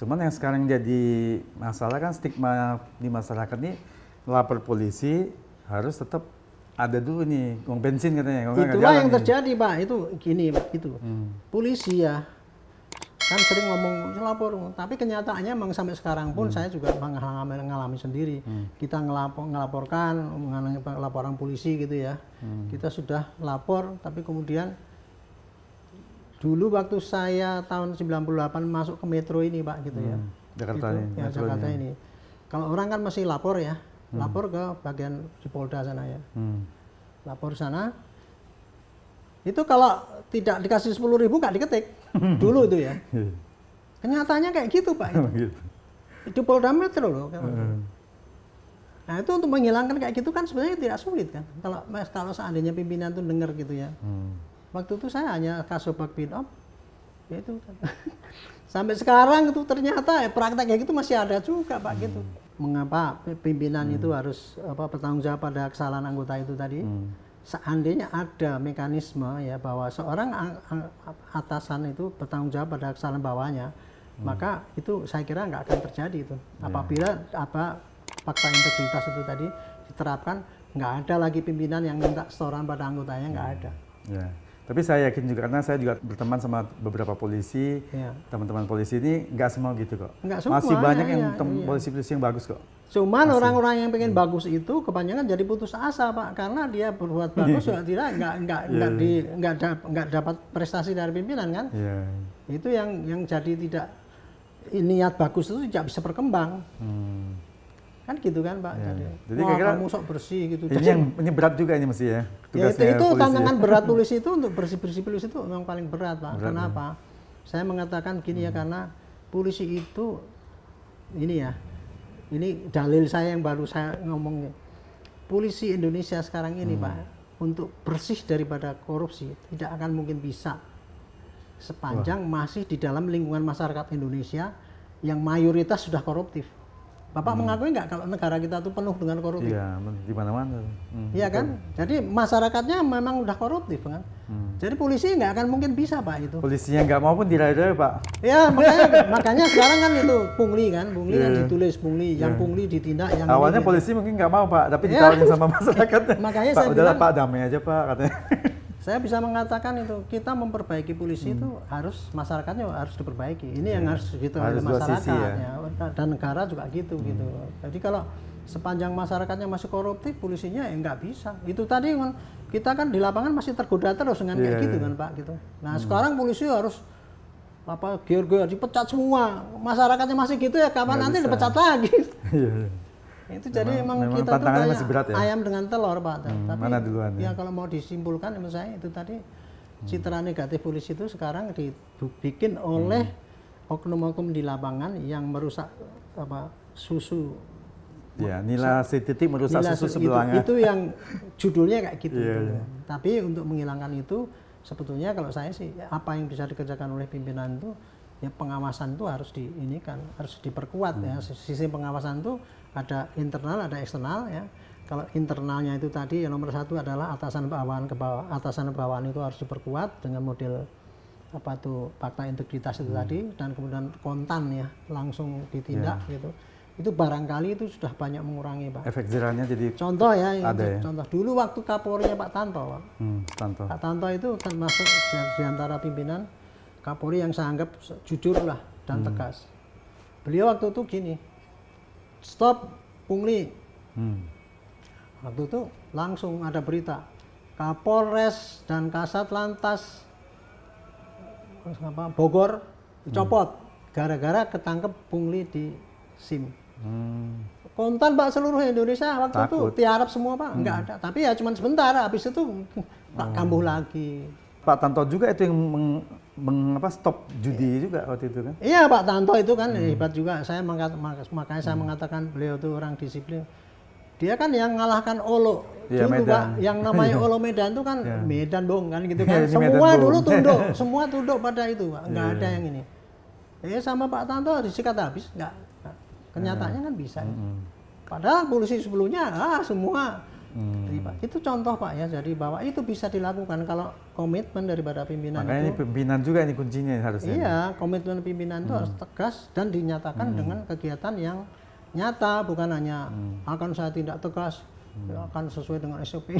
Cuman yang sekarang jadi masalah kan stigma di masyarakat nih, lapor polisi harus tetap ada dulu nih uang bensin katanya. Itulah yang terjadi Pak, itu gini Pak, itu polisi ya kan sering ngomong lapor, tapi kenyataannya memang sampai sekarang pun saya juga mengalami sendiri. Kita ngelaporkan mengenai laporan polisi gitu ya, kita sudah lapor, tapi kemudian dulu waktu saya tahun 98 masuk ke metro ini Pak gitu ya, Jakarta gitu, ini, ya, Jakarta ini. Kalau orang kan masih lapor ya, lapor ke bagian di Polda sana ya, lapor sana. Itu kalau tidak dikasih 10.000 nggak diketik dulu itu ya. Kenyataannya kayak gitu Pak. Itu Polda Metro loh. Nah itu untuk menghilangkan kayak gitu kan sebenarnya tidak sulit kan. Kalau seandainya pimpinan tuh dengar gitu ya. Waktu itu saya hanya Kasubag Binob, ya itu sampai sekarang itu ternyata praktek kayak gitu masih ada juga Pak gitu. Mengapa pimpinan itu harus bertanggung jawab pada kesalahan anggota itu tadi? Seandainya ada mekanisme ya bahwa seorang atasan itu bertanggung jawab pada kesalahan bawahnya, maka itu saya kira nggak akan terjadi itu. Apabila fakta integritas itu tadi diterapkan, nggak ada lagi pimpinan yang minta setoran pada anggotanya, nggak ada. Ya. Tapi saya yakin juga, karena saya juga berteman sama beberapa polisi, teman-teman polisi ini nggak semua gitu kok. Nggak semua, masih banyak yang polisi-polisi yang bagus kok. Cuman orang-orang yang pengen bagus itu kebanyakan jadi putus asa Pak, karena dia berbuat bagus juga tidak nggak dapat prestasi dari pimpinan kan. Itu yang jadi tidak, niat bagus itu tidak bisa berkembang. Kan gitu kan Pak. Jadi kira-kira kamu sok bersih gitu. Ini berat juga ini mesti ya. Itu tantangan berat polisi itu, untuk bersih-bersih polisi itu memang paling berat Pak. Kenapa? Saya mengatakan gini ya, karena polisi itu ini ya. Ini dalil saya yang baru saya ngomongnya. Polisi Indonesia sekarang ini Pak, untuk bersih daripada korupsi tidak akan mungkin bisa sepanjang masih di dalam lingkungan masyarakat Indonesia yang mayoritas sudah koruptif. Bapak mengakui nggak kalau negara kita itu penuh dengan koruptif? Iya, di mana-mana. Iya kan? Jadi masyarakatnya memang udah koruptif kan? Jadi polisi nggak akan mungkin bisa Pak itu. Polisinya nggak mau pun diraya-raya Pak. Ya makanya sekarang kan itu pungli kan ditulis pungli, yang pungli ditindak, yang awalnya ini, polisi mungkin nggak mau Pak, tapi ditawarin sama masyarakat. Makanya Pak, saya udahlah bilang, Pak, damai aja Pak katanya. Saya bisa mengatakan itu kita memperbaiki polisi itu harus masyarakatnya harus diperbaiki. Ini yang harus gitu oleh masyarakat ya. Dan negara juga gitu gitu. Jadi kalau sepanjang masyarakatnya masih koruptif, polisinya ya nggak bisa. Itu tadi kan kita kan di lapangan masih tergoda terus dengan kayak gitu kan Pak gitu. Nah sekarang polisi harus gear dipecat semua. Masyarakatnya masih gitu ya, kapan nanti dipecat lagi? Itu jadi memang kita tuh kayak ayam dengan telur Pak. Tapi mana duluan ya kalau mau disimpulkan menurut saya itu tadi citra negatif polisi itu sekarang dibikin oleh oknum-oknum di lapangan yang merusak susu. Ya, nilai titik merusak susu sebelahnya. Itu yang judulnya kayak gitu. Tapi untuk menghilangkan itu sebetulnya kalau saya sih apa yang bisa dikerjakan oleh pimpinan itu ya pengawasan itu harus harus diperkuat ya. Sisi pengawasan itu ada internal, ada eksternal ya. Kalau internalnya itu tadi yang nomor satu adalah atasan bawahan itu harus diperkuat dengan model fakta integritas itu tadi, dan kemudian kontan ya langsung ditindak gitu. Itu barangkali itu sudah banyak mengurangi Pak. Efek jerahnya jadi contoh ya, ada contoh dulu waktu Kapolri Pak Tanto Pak. Pak Tanto itu termasuk di antara pimpinan Kapolri yang saya anggap jujur lah dan tegas. Beliau waktu itu gini, stop pungli. Waktu itu langsung ada berita Kapolres dan Kasat Lantas Bogor dicopot gara-gara ketangkep pungli di SIM. Kontan Pak seluruh Indonesia waktu itu tiarap semua Pak, enggak ada. Tapi ya cuma sebentar, habis itu kambuh lagi. Pak Tanto juga itu yang stop judi juga waktu itu kan? Iya Pak Tanto itu kan hebat juga. Makanya saya mengatakan beliau itu orang disiplin. Dia kan yang ngalahkan Olo dulu Pak, yang namanya Olo Medan itu kan Medan dong kan gitu kan. Semua dulu tunduk, semua tunduk pada itu Pak. Nggak ada yang ini. Sama Pak Tanto disikat habis, nggak. Kenyataannya kan bisa. Padahal polisi sebelumnya semua Itu contoh Pak ya, jadi bahwa itu bisa dilakukan kalau komitmen daripada pimpinan. Makanya ini pimpinan juga ini kuncinya harusnya. Iya, komitmen pimpinan itu harus tegas dan dinyatakan dengan kegiatan yang nyata, bukan hanya akan saya tindak tegas, akan sesuai dengan SOP.